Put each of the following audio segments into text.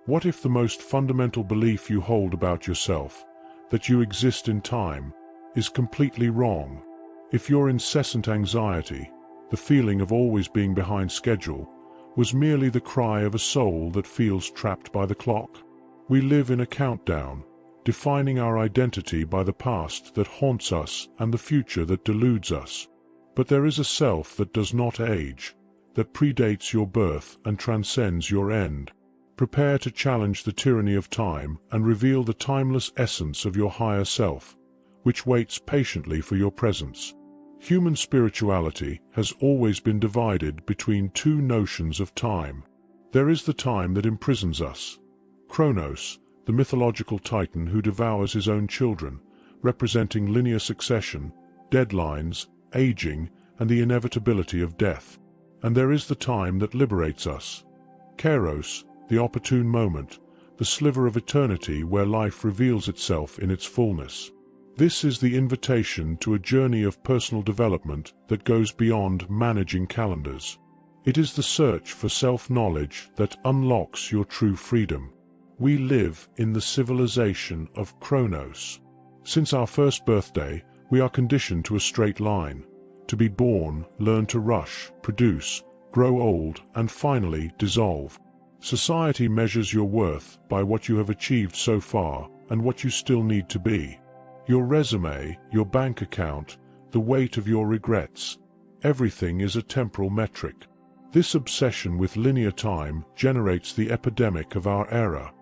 What if the most fundamental belief you hold about yourself, that you exist in time, is completely wrong? If your incessant anxiety, the feeling of always being behind schedule, was merely the cry of a soul that feels trapped by the clock? We live in a countdown, defining our identity by the past that haunts us and the future that deludes us. But there is a self that does not age, that predates your birth and transcends your end. Prepare to challenge the tyranny of time and reveal the timeless essence of your higher self, which waits patiently for your presence. Human spirituality has always been divided between two notions of time. There is the time that imprisons us. Chronos, the mythological titan who devours his own children, representing linear succession, deadlines, aging, and the inevitability of death. And there is the time that liberates us. Kairos, the opportune moment, the sliver of eternity where life reveals itself in its fullness. This is the invitation to a journey of personal development that goes beyond managing calendars. It is the search for self-knowledge that unlocks your true freedom. We live in the civilization of Chronos. Since our first birthday, we are conditioned to a straight line. To be born, learn to rush, produce, grow old, and finally dissolve. Society measures your worth by what you have achieved so far and what you still need to be. Your resume, your bank account, the weight of your regrets, everything is a temporal metric. This obsession with linear time generates the epidemic of our era,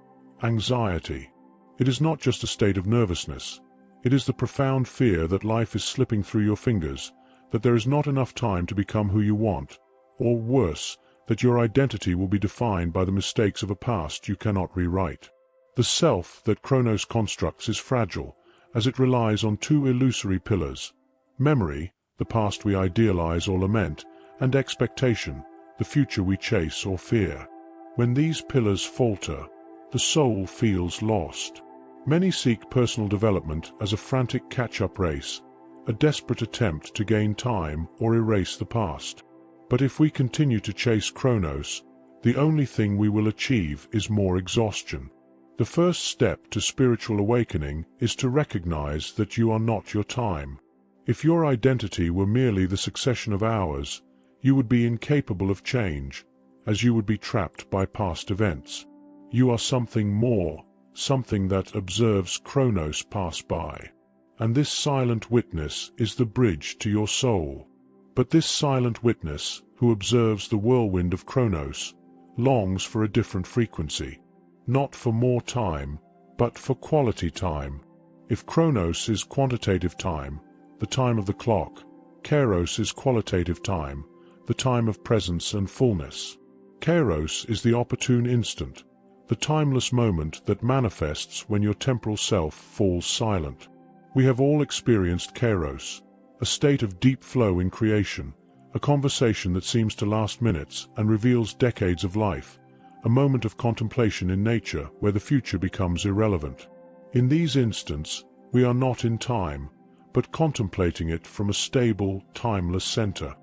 anxiety. It is not just a state of nervousness. It is the profound fear that life is slipping through your fingers, that there is not enough time to become who you want, or worse, that your identity will be defined by the mistakes of a past you cannot rewrite. The self that Chronos constructs is fragile, as it relies on two illusory pillars: memory, the past we idealize or lament, and expectation, the future we chase or fear. When these pillars falter, the soul feels lost. Many seek personal development as a frantic catch-up race, a desperate attempt to gain time or erase the past. But if we continue to chase Chronos, the only thing we will achieve is more exhaustion. The first step to spiritual awakening is to recognize that you are not your time. If your identity were merely the succession of hours, you would be incapable of change, as you would be trapped by past events. You are something more, something that observes Chronos pass by. And this silent witness is the bridge to your soul. But this silent witness, who observes the whirlwind of Chronos, longs for a different frequency. Not for more time, but for quality time. If Chronos is quantitative time, the time of the clock, Kairos is qualitative time, the time of presence and fullness. Kairos is the opportune instant, the timeless moment that manifests when your temporal self falls silent. We have all experienced Kairos, a state of deep flow in creation, a conversation that seems to last minutes and reveals decades of life, a moment of contemplation in nature where the future becomes irrelevant. In these instants, we are not in time, but contemplating it from a stable, timeless center.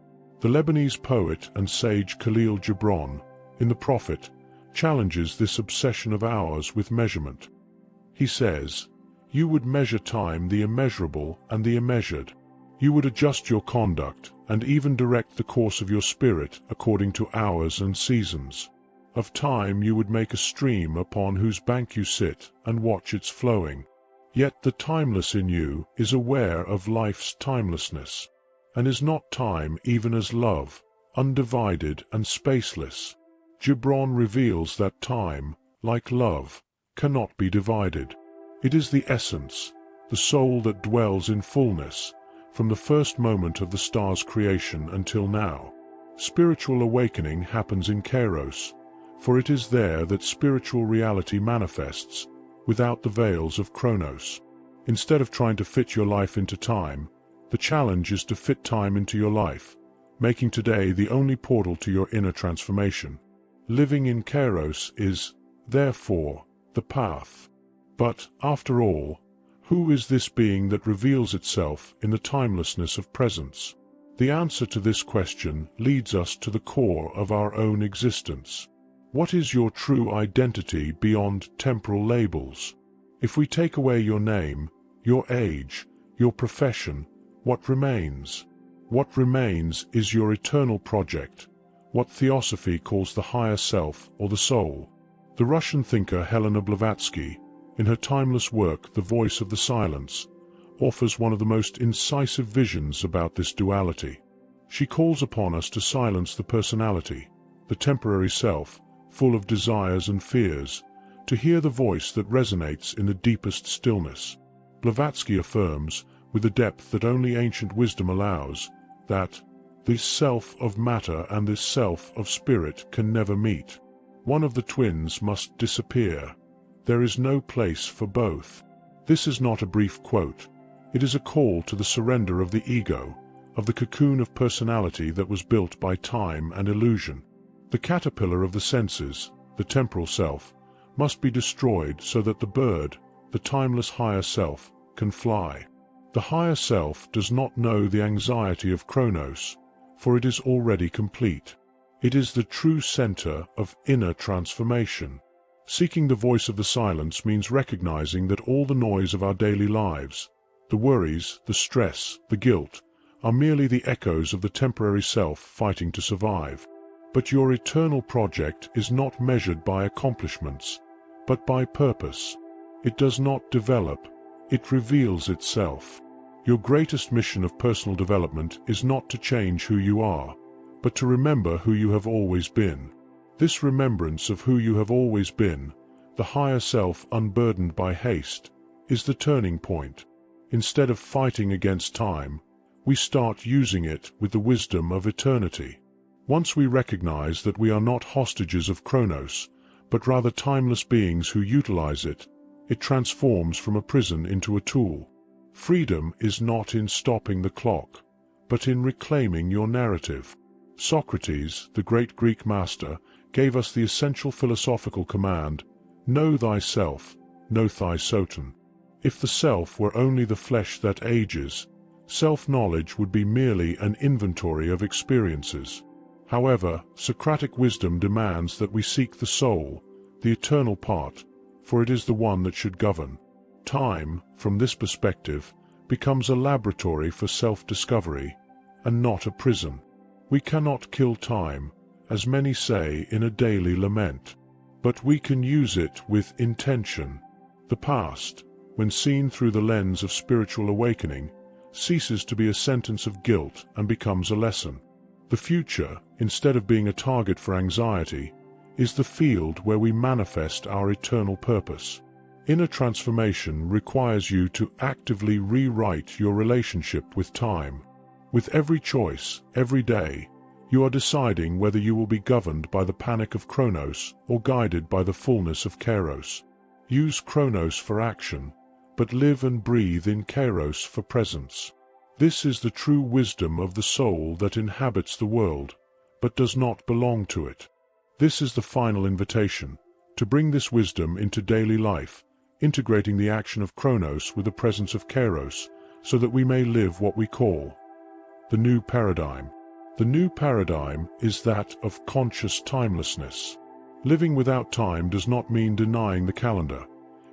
The Lebanese poet and sage Khalil Gibran, in The Prophet, challenges this obsession of ours with measurement. He says, "You would measure time the immeasurable and the immeasured. You would adjust your conduct and even direct the course of your spirit according to hours and seasons. Of time you would make a stream upon whose bank you sit and watch its flowing. Yet the timeless in you is aware of life's timelessness, and is not time even as love, undivided and spaceless." Gibran reveals that time, like love, cannot be divided. It is the essence, the soul that dwells in fullness, from the first moment of the star's creation until now. Spiritual awakening happens in Kairos, for it is there that spiritual reality manifests, without the veils of Chronos. Instead of trying to fit your life into time, the challenge is to fit time into your life, making today the only portal to your inner transformation. Living in Kairos is, therefore, the path. But, after all, who is this being that reveals itself in the timelessness of presence? The answer to this question leads us to the core of our own existence. What is your true identity beyond temporal labels? If we take away your name, your age, your profession, what remains? What remains is your eternal project, what Theosophy calls the higher self or the soul. The Russian thinker Helena Blavatsky, in her timeless work The Voice of the Silence, offers one of the most incisive visions about this duality. She calls upon us to silence the personality, the temporary self, full of desires and fears, to hear the voice that resonates in the deepest stillness. Blavatsky affirms, with a depth that only ancient wisdom allows, that this self of matter and this self of spirit can never meet. One of the twins must disappear. There is no place for both. This is not a brief quote. It is a call to the surrender of the ego, of the cocoon of personality that was built by time and illusion. The caterpillar of the senses, the temporal self, must be destroyed so that the bird, the timeless higher self, can fly. The higher self does not know the anxiety of Chronos, for it is already complete. It is the true center of inner transformation. Seeking the voice of the silence means recognizing that all the noise of our daily lives, the worries, the stress, the guilt, are merely the echoes of the temporary self fighting to survive. But your eternal project is not measured by accomplishments, but by purpose. It does not develop, it reveals itself. Your greatest mission of personal development is not to change who you are, but to remember who you have always been. This remembrance of who you have always been, the higher self unburdened by haste, is the turning point. Instead of fighting against time, we start using it with the wisdom of eternity. Once we recognize that we are not hostages of Chronos, but rather timeless beings who utilize it, it transforms from a prison into a tool. Freedom is not in stopping the clock, but in reclaiming your narrative. Socrates, the great Greek master, gave us the essential philosophical command, know thyself, know thy soton. If the self were only the flesh that ages, self-knowledge would be merely an inventory of experiences. However, Socratic wisdom demands that we seek the soul, the eternal part, for it is the one that should govern. Time, from this perspective, becomes a laboratory for self-discovery, and not a prison. We cannot kill time, as many say in a daily lament. But we can use it with intention. The past, when seen through the lens of spiritual awakening, ceases to be a sentence of guilt and becomes a lesson. The future, instead of being a target for anxiety, is the field where we manifest our eternal purpose. Inner transformation requires you to actively rewrite your relationship with time. With every choice, every day, you are deciding whether you will be governed by the panic of Chronos or guided by the fullness of Kairos. Use Chronos for action, but live and breathe in Kairos for presence. This is the true wisdom of the soul that inhabits the world, but does not belong to it. This is the final invitation, to bring this wisdom into daily life, integrating the action of Chronos with the presence of Kairos, so that we may live what we call the new paradigm. The new paradigm is that of conscious timelessness. Living without time does not mean denying the calendar.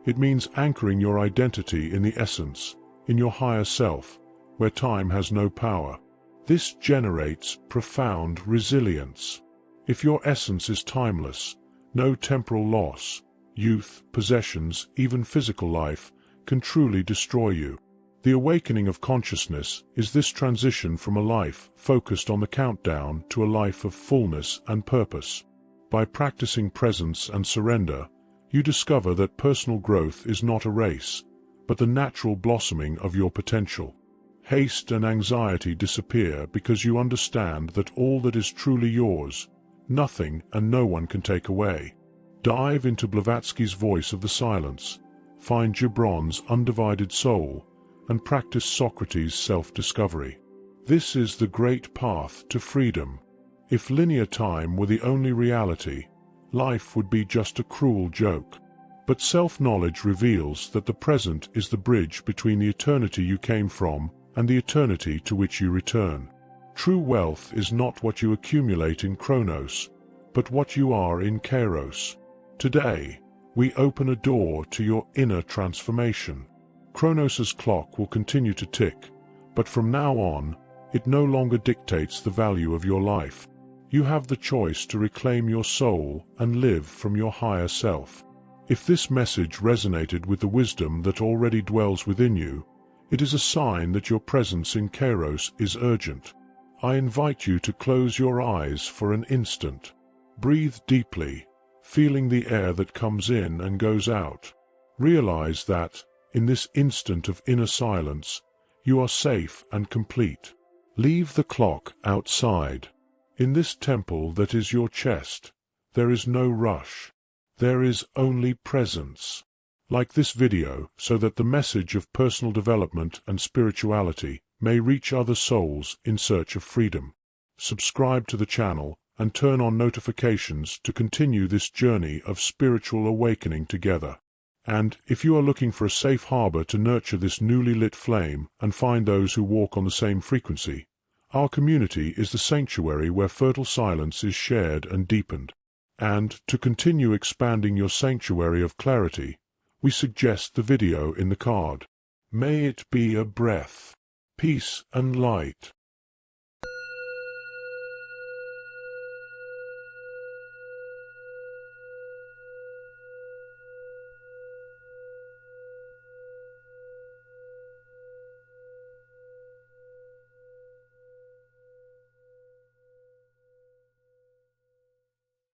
It means anchoring your identity in the essence, in your higher self, where time has no power. This generates profound resilience. If your essence is timeless, no temporal loss, youth, possessions, even physical life, can truly destroy you. The awakening of consciousness is this transition from a life focused on the countdown to a life of fullness and purpose. By practicing presence and surrender, you discover that personal growth is not a race, but the natural blossoming of your potential. Haste and anxiety disappear because you understand that all that is truly yours, nothing and no one can take away. Dive into Blavatsky's Voice of the Silence, find Gibron's undivided soul, and practice Socrates' self-discovery. This is the great path to freedom. If linear time were the only reality, life would be just a cruel joke. But self-knowledge reveals that the present is the bridge between the eternity you came from and the eternity to which you return. True wealth is not what you accumulate in Chronos, but what you are in Kairos. Today, we open a door to your inner transformation. Chronos' clock will continue to tick, but from now on, it no longer dictates the value of your life. You have the choice to reclaim your soul and live from your higher self. If this message resonated with the wisdom that already dwells within you, it is a sign that your presence in Kairos is urgent. I invite you to close your eyes for an instant. Breathe deeply, feeling the air that comes in and goes out. Realize that, in this instant of inner silence, you are safe and complete. Leave the clock outside. In this temple that is your chest, there is no rush. There is only presence. Like this video so that the message of personal development and spirituality may reach other souls in search of freedom. Subscribe to the channel and turn on notifications to continue this journey of spiritual awakening together. And if you are looking for a safe harbor to nurture this newly lit flame and find those who walk on the same frequency, our community is the sanctuary where fertile silence is shared and deepened. And to continue expanding your sanctuary of clarity, we suggest the video in the card. May it be a breath, peace and light.